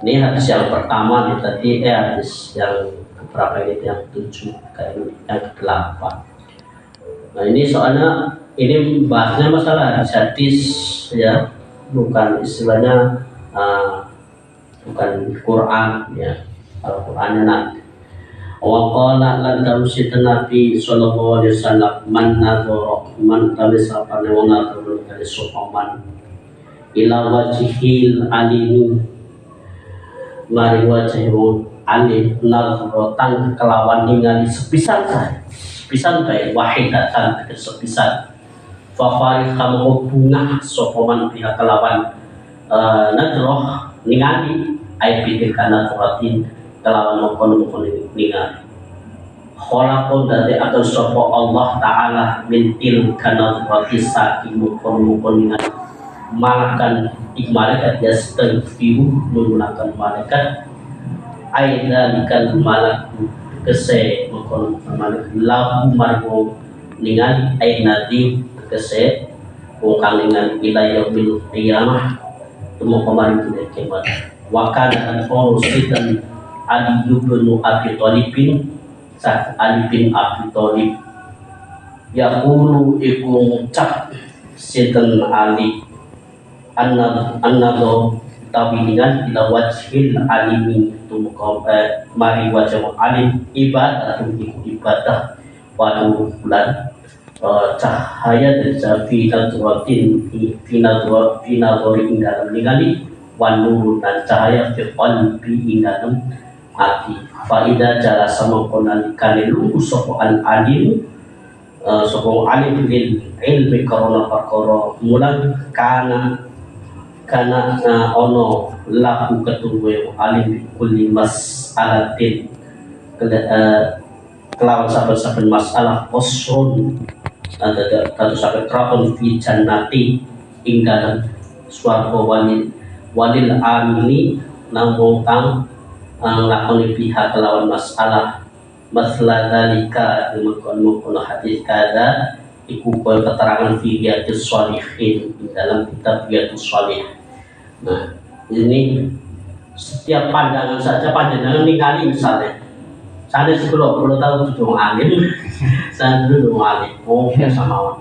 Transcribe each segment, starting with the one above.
Ini hadis yang pertama nih tadi, hadis yang berapa ini, yang 7, yang ke-8. Nah ini soalnya ini bahasnya masalah hadis ya, bukan istilahnya bukan Quran ya. Kalau Qurannya nanti. Wa qala lan tawsita Nabi sallallahu alaihi wasallam man nadhara man talisa fa wa nadhara kali sopaman ila wajhil alimu mari wajah wong alim nadharatan kelawan ningali sepisan bae wahidatan sepisan fa fariham bunga sopaman pihak kelawan nadroh ningali ai pikir kana turatin kelawan mengkono ningali kholaqon dari atau sopo Allah Ta'ala mintil kana turati saking mengkono ningali malakan malaikat yastaghfiru menggunakan malaikat aida likal malak kese mengkono malaikat lahu margo ningali ainadi kese wong kang ningali ila yaumil qiyamah temu kemarin tidak kiamat wakan dan sitan Ali bin Abi Thalib saat Ali bin Abi Thalib yaqulu iku ngucap sinten Ali annado tawilan ila wajhil alimi tumuka mari wajah alim ibadah ibadah wadu bulan cahaya dan finadrotin finadori dalam ningali wanur dan cahaya fi qalbi dalam hati faida jala sama konan kalilu sopoan alim sopo alim lil ilmi karena perkara mulan kana ono lahu ketuwe alim kulli mas'alatin kelawan saben masalah qasrun atau saben trapon fi jannati ing dalam swarga walil amili namung kang lakoni pihak kelawan masalah dalika mengkono hadis kada iku kol keterangan fi riyadhus shalihin dalam kitab riyadhus shalih. Nah ini setiap pandangan saja pandangan ningali misalnya saya sebelum tahu itu alim saya dulu alim sama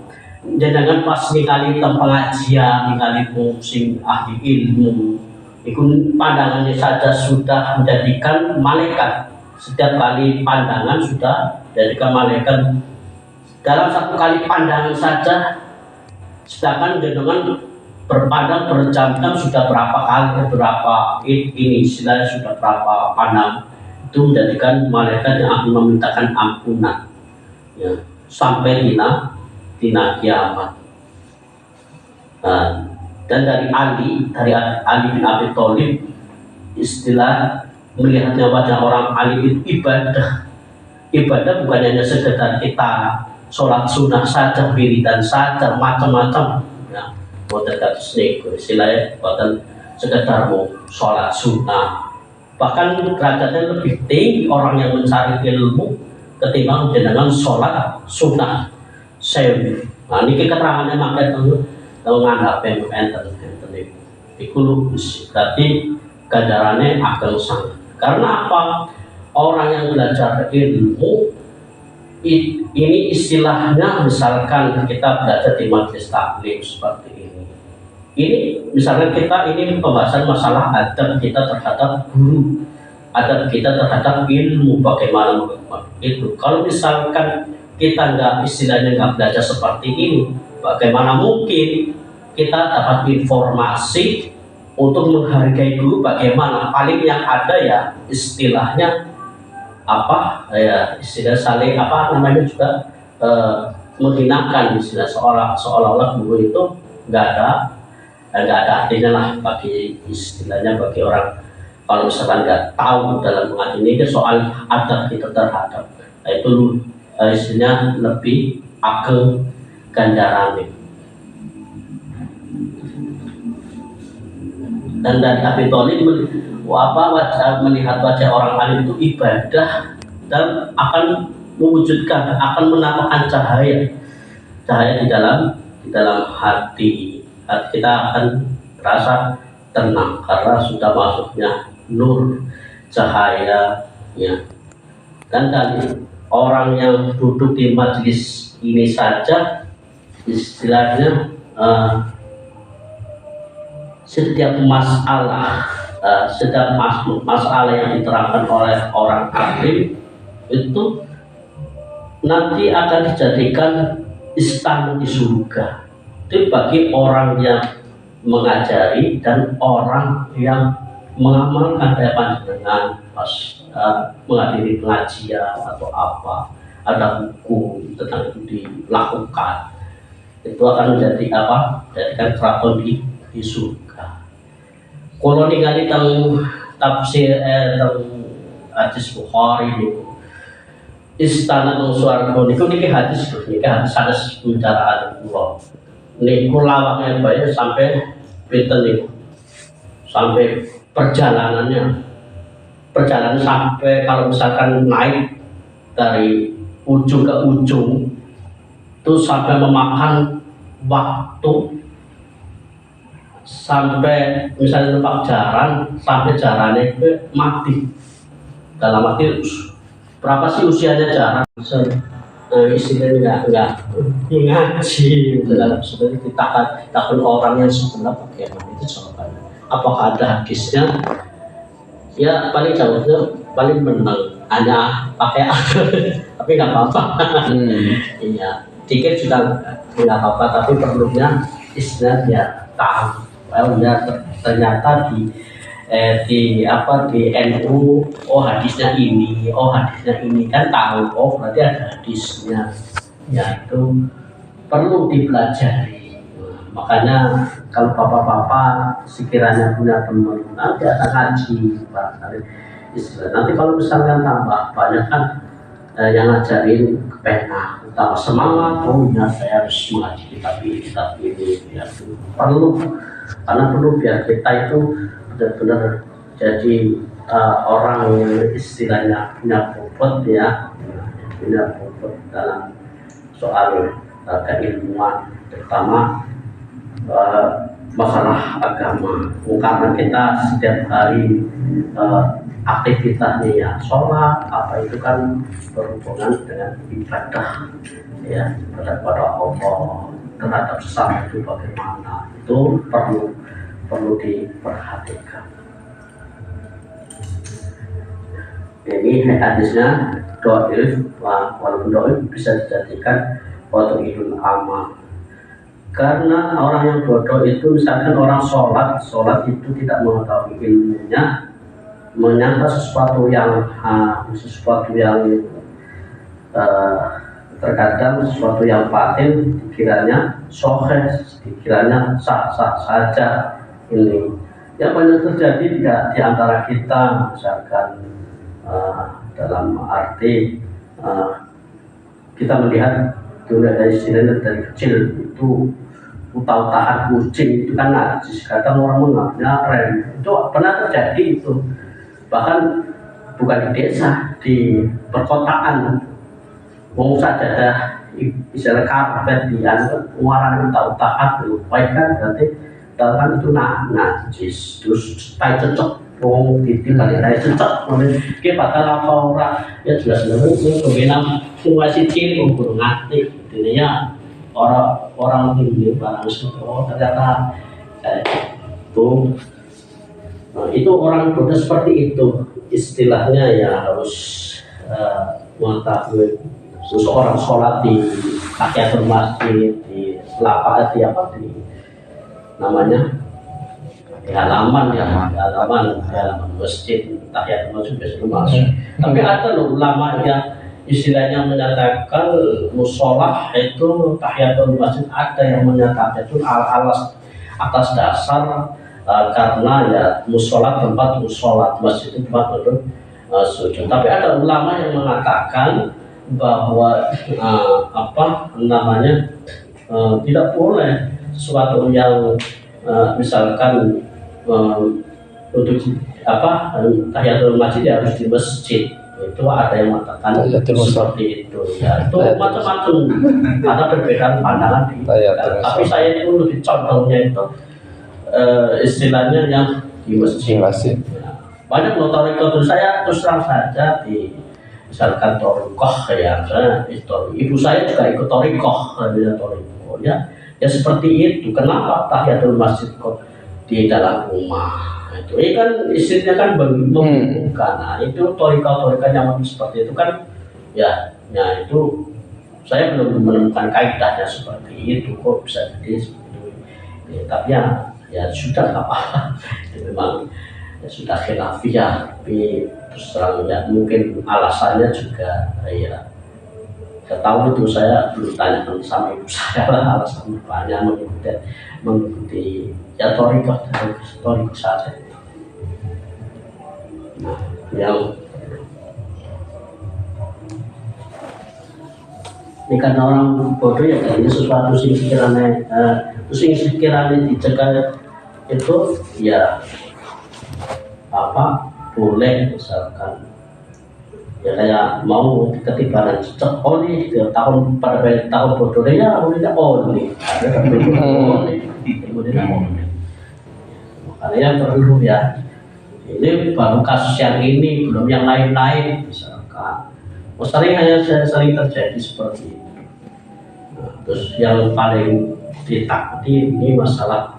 jangan pas ningali tempat pengajian ningali sing ahli ilmu ikut pandangannya saja sudah menjadikan malaikat. Setiap kali pandangan sudah menjadikan malaikat. Dalam satu kali pandangan saja, sedangkan dengan berpandang berjam-jam sudah berapa kali, berapa ini istilahnya sudah berapa pandang, itu menjadikan malaikat yang akan memintakan ampunan ya, sampai tina kiamat. Dan dari Ali bin Abi Thalib istilah melihatnya wajah orang alim itu ibadah bukan hanya sekedar kita sholat sunnah saja, wiridan saja, macam-macam ya, bukan istilahnya bukan sekedar mau sholat sunnah, bahkan derajatnya lebih tinggi orang yang mencari ilmu ketimbang dengan sholat sunnah. Nah ini keterangannya maka itu menganggap enten itu berarti ganjarannya akan sangat. Karena apa? Orang yang belajar ilmu ini istilahnya misalkan kita belajar di majelis taklim seperti ini. Ini misalnya kita ini pembahasan masalah adab kita terhadap guru, adab kita terhadap ilmu, bagaimana itu. Kalau misalkan kita istilahnya nggak belajar seperti ini, bagaimana mungkin kita dapat informasi untuk menghargai guru? Bagaimana paling yang ada ya istilahnya apa ya, istilah saling apa namanya juga menghinakan istilah seolah-olah guru itu nggak ada artinya lah bagi istilahnya bagi orang kalau misalkan nggak tahu dalam mengaji ini soal adab kita terhadap itu istilahnya lebih akal ganjaran. Dan dari Abi Thalib melihat wajah orang alim itu ibadah dan akan mewujudkan, akan menampakkan cahaya di dalam hati kita akan terasa tenang karena sudah masuknya nur cahaya ya. Dan dari orang yang duduk di majelis ini saja istilahnya setiap masalah yang diterangkan oleh orang alim itu nanti akan dijadikan istana di surga. Itu bagi orang yang mengajari dan orang yang mengamalkan kayak panjenengan pas menghadiri pengajian atau apa, ada hukum tentang itu dilakukan, itu akan menjadi apa? Jadikan keraton di surga. Kalau ningali tentang tafsir tentang hadis Bukhari itu istana nang swarga niku niki hadis sanes pembicaraan kula. Niku lawaknya bae sampai pinten niku. Sampai perjalanan sampai kalau misalkan naik dari ujung ke ujung itu sampai memakan waktu sampai misalnya tempat jaran sampai jarannya itu mati. Dalam arti berapa sih usianya jaran? Istilahnya enggak ngaji dalam sebenarnya kita takut orang yang sebelah bagaimana itu jawabannya. Apakah ada hadisnya? Ya paling jawabnya paling menang hanya pakai tapi nggak apa-apa. Iya dikit juga nggak apa-apa tapi perlunya istilah dia tahu. Ya ternyata di NU hadisnya ini kan tahu berarti ada hadisnya ya itu perlu dipelajari. Makanya kalau bapak-bapak sekiranya punya teman nanti ada ngaji nanti kalau misalkan tambah banyak kan yang ngajarin kepenak tambah semangat ya saya harus mengaji kitab ini ya perlu karena perlu biar kita itu benar-benar jadi orang yang istilahnya punya bobot dalam soal keilmuan terutama masalah agama. Karena kita setiap hari aktivitasnya ya sholat apa itu kan berhubungan dengan ibadah ya kepada Allah terhadap sesama itu bagaimana itu perlu diperhatikan. Ini hadisnya doif, walaupun doif bisa dijadikan waktu idul amal. Karena orang yang bodoh itu misalkan orang sholat itu tidak mengetahui ilmunya, menyangka sesuatu yang terkadang sesuatu yang batin dikiranya sahih, dikiranya sah-sah saja ini. Yang banyak terjadi di antara kita misalkan dalam arti kita melihat dari kecil itu utah-utahan kucing itu kan najis, kadang orang menganggapnya rem itu pernah terjadi itu bahkan bukan di desa, di perkotaan mau saja misalnya karpet di warna utah-utahan itu baik kan berarti kan itu najis terus tai cecek titik kali tai cecek kita bakal apa orang ya jelas-jelas ini kebenaran semua sicil ukur ngati intinya orang tinggi barang ternyata itu orang bodoh seperti itu istilahnya ya harus mengetahui seseorang sholat di tahiyatul masjid di namanya di halaman masjid tahiyatul masjid biasanya masuk. Tapi ada loh ulama yang istilahnya menyatakan musolah itu tahiyatul masjid, ada yang menyatakan itu atas dasar karena ya musolah tempat musolat masjid itu tempat untuk sujud. Tapi ada ulama yang mengatakan bahwa tidak boleh sesuatu yang misalkan untuk tahiyatul masjid harus di masjid. Itu ada yang mengatakan seperti itu ya, itu macam-macam ada perbedaan pandangan tapi saya itu lebih contohnya itu istilahnya yang di Di masjid. masjid. Banyak loh toriko tuh, saya terus terang saja di misalkan torikoh ya, misalnya ibu saya juga ikut torikoh, dia torikoh ya, ya seperti itu. Kenapa tahiyatul masjid kok di dalam rumah? Itu ini kan istrinya kan membingungkan. Nah itu toriko yang seperti itu kan ya, ya itu saya belum menemukan kaidahnya seperti itu, kok bisa jadi seperti itu. Ya, tapi ya sudah apa, itu memang ya sudah khilafiyah, tapi terus terang ya mungkin alasannya juga ya saya tahu itu, saya belum tanyakan sama ibu saya lah alasan banyak mengikuti ya toriko saja. Nah, yang ini karena orang bodoh ya kayaknya sesuatu sing sekiranya dicegah itu ya apa boleh, misalkan ya kayak mau ketibaran cecek oli tahun pada tahun bodohnya ya bolehnya oli ada tapi oli makanya perlu ya, ini baru kasus yang ini belum yang lain-lain misalkan sering terjadi seperti itu. Nah, terus yang paling ditakuti ini masalah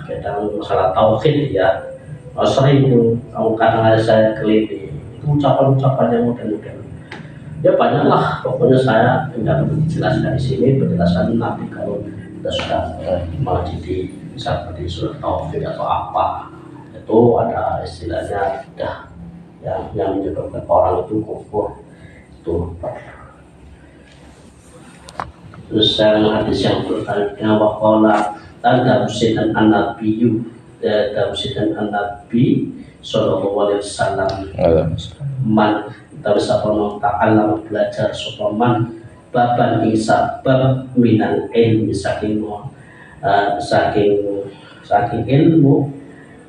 kadang masalah tauhid ya. Sering itu kadang saya keliti itu ucapan-ucapan yang modern-modern ya banyaklah, pokoknya saya tidak perlu dijelaskan di sini, penjelasan nanti kalau kita sudah malah jadi seperti surat tauhid atau apa, itu ada istilahnya sudah yang menyebabkan orang itu kufur itu. Terus saya hadis yang berkaitan waqala tadabsidan an-nabiyyu tadabsidan an-nabi sallallahu alaihi wasallam man tawasapono ta'allam belajar sapa man baban isa bab minal ilmi saking ilmu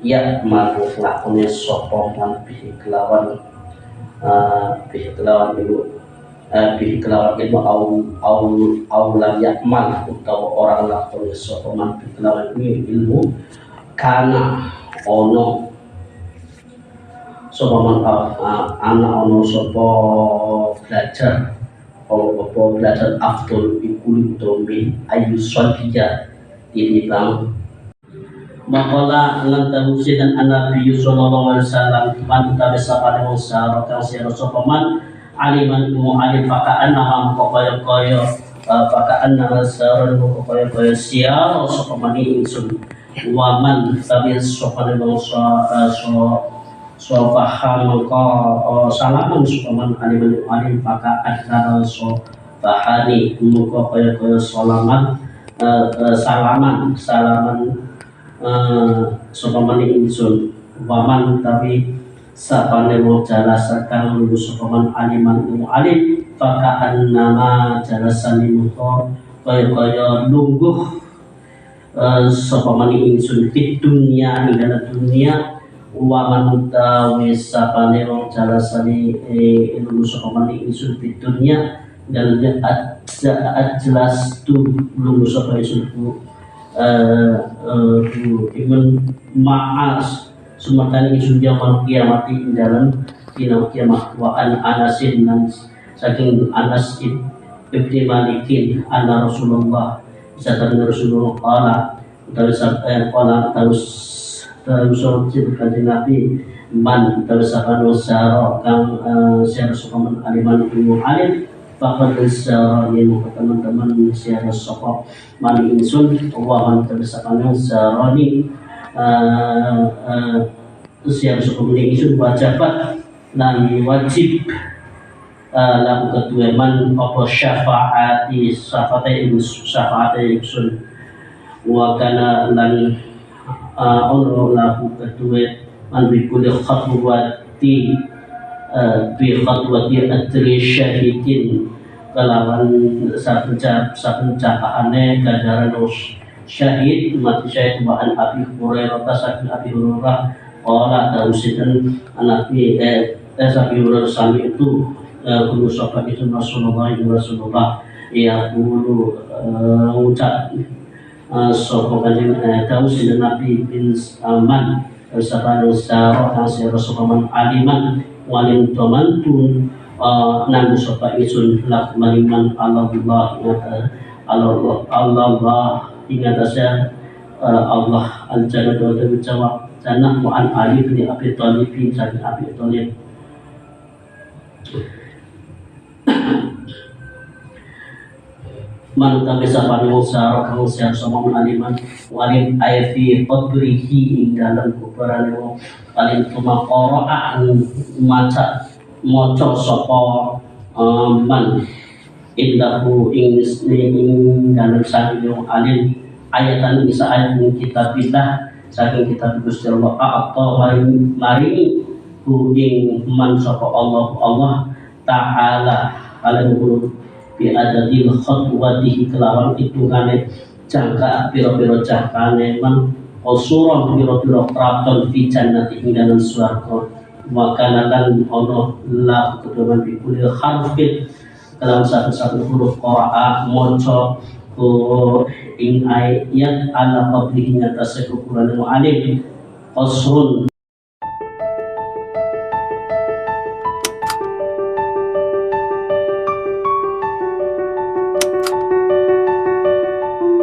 ya maru lakune sapa man bihi kelawan ilmu lam yakmal utawa orang lakune sapa man bihi kelawan ilmu kana ono sapa man ana ono sapa belajar afdol ikul domin ayu sodiya dibang maqala lan tawsidan an-nabi sallallahu alaihi wasallam man tabasa pada usaha kang sira sapa man aliman alim pakaan nama kaya pakaan nama saran kaya sia sapa man insun waman tabi sapa so paham salaman supaman alim maka adnara so bahani muka kaya salaman supaman insun waman tapi sapane mau jalasakan lulu supaman aliman alim maka nama jalasani muka kaya lungguh supaman insun di dunia di dalam dunia wa manutawi sapane wong jalasani ilmu sokomani isun di dunia dan jelas tu ilmu sokomani isun iman maas sumatani isun jaman kiamati dalam dina kiamat wa an anasin nan saking Anas ibn Malikin anna Rasulullah satana Rasulullah qala terus kanjeng Nabi man tersakan usaha kang siara sokoman aliman ilmu alim bahkan usaha ilmu teman-teman siara sokok man insun wa man tersakan usaha ini siara sokoman insun wajibat lan wajib laku kedua man apa syafaati insun wa kana lan ono lahu kedua man bikuli khatwati bi khatwati adri syahidin kelawan satu capahane ganjaran syahid mati syahid bahan Abi Hurairah saking Abi Hurairah qala tausidan anabi Abi Hurairah sami itu guru sahabat itu Rasulullah ya dulu ucap sapa kanjeng Daud sinten Nabi bin Man sabana sarah nasir sapa aliman walin domantun nanggu sapa isun lak maliman Allah ingat asya Allah al-jannah wa jawab jannah wa an Ali bin Abi Thalib bin Abi Thalib man utawi sapane Musa kang siap sama aliman walin ayfi qadrihi ing dalam kubarane wong paling tumaqara maca sapa man indahu ing dalam saking alim ayatan bisa ayat min kitabillah saking kitab Gusti Allah atau mari ku ing man sapa Allah taala alam bi adadil khatwatihi kelawan hitungane jangka pira-pira jangkane man qasuran pira-pira kraton fi jannati ing dalam swarga maka lan ono la keduman bi kulli harfin dalam satu-satu huruf qira'a maca ing ayat ala qablihi nyata sekukuran alim qasrun